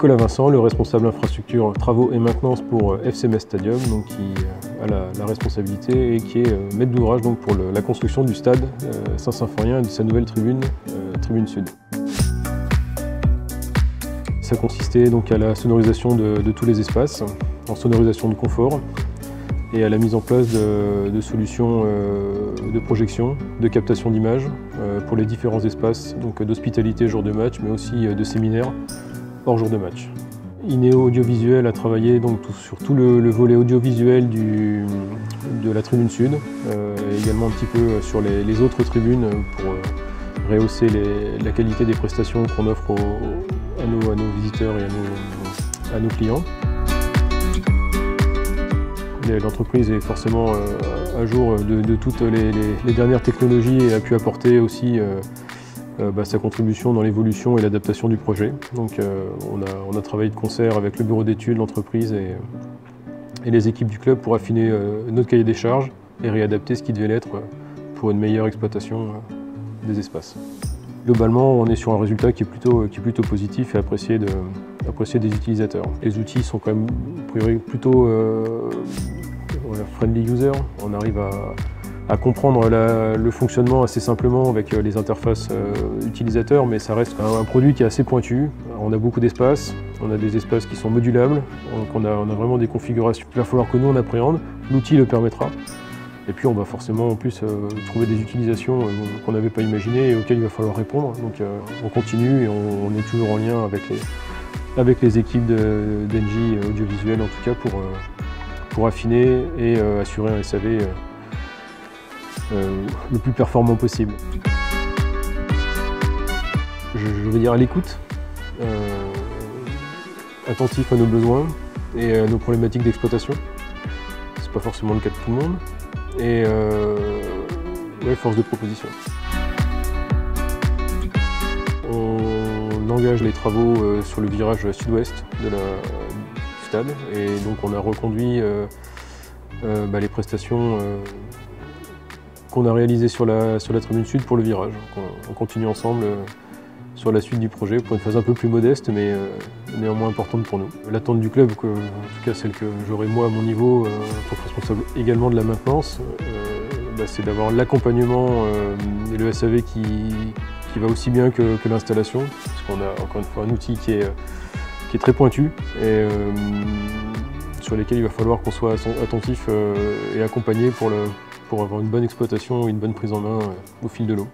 Nicolas Vincent, le responsable infrastructure, travaux et maintenance pour FC Metz Stadium, donc qui a la responsabilité et qui est maître d'ouvrage pour la construction du stade Saint-Symphorien et de sa nouvelle tribune, tribune sud. Ça consistait donc à la sonorisation de tous les espaces, en sonorisation de confort, et à la mise en place de solutions de projection, de captation d'images pour les différents espaces d'hospitalité jour de match, mais aussi de séminaires hors jour de match. Ineo Audiovisuel a travaillé sur tout le volet audiovisuel de la tribune sud, et également un petit peu sur les autres tribunes pour rehausser la qualité des prestations qu'on offre à nos visiteurs et à nos clients. L'entreprise est forcément à jour de toutes les dernières technologies et a pu apporter aussi sa contribution dans l'évolution et l'adaptation du projet. Donc on a travaillé de concert avec le bureau d'études, l'entreprise et les équipes du club pour affiner notre cahier des charges et réadapter ce qui devait l'être pour une meilleure exploitation des espaces. Globalement, on est sur un résultat qui est plutôt positif et apprécié des utilisateurs. Les outils sont quand même a priori plutôt friendly user. On arrive à comprendre le fonctionnement assez simplement avec les interfaces utilisateurs, mais ça reste un produit qui est assez pointu. On a beaucoup d'espace, on a des espaces qui sont modulables, donc on a vraiment des configurations qu'il va falloir que nous on appréhende. L'outil le permettra. Et puis on va forcément en plus trouver des utilisations qu'on n'avait pas imaginées et auxquelles il va falloir répondre. Donc on continue et on est toujours en lien avec les équipes d'Engie Audiovisuel en tout cas pour affiner et assurer un SAV le plus performant possible. Je veux dire à l'écoute, attentif à nos besoins et à nos problématiques d'exploitation. C'est pas forcément le cas de tout le monde. Et force de proposition. On engage les travaux sur le virage sud-ouest du stade et donc on a reconduit les prestations qu'on a réalisées sur la tribune sud pour le virage. Donc on continue ensemble sur la suite du projet pour une phase un peu plus modeste mais néanmoins importante pour nous. L'attente du club, en tout cas celle que j'aurai moi à mon niveau en tant que responsable également de la maintenance, c'est d'avoir l'accompagnement et le SAV qui va aussi bien que l'installation, parce qu'on a encore une fois un outil qui est très pointu et sur lesquels il va falloir qu'on soit attentif et accompagné pour avoir une bonne exploitation et une bonne prise en main au fil de l'eau.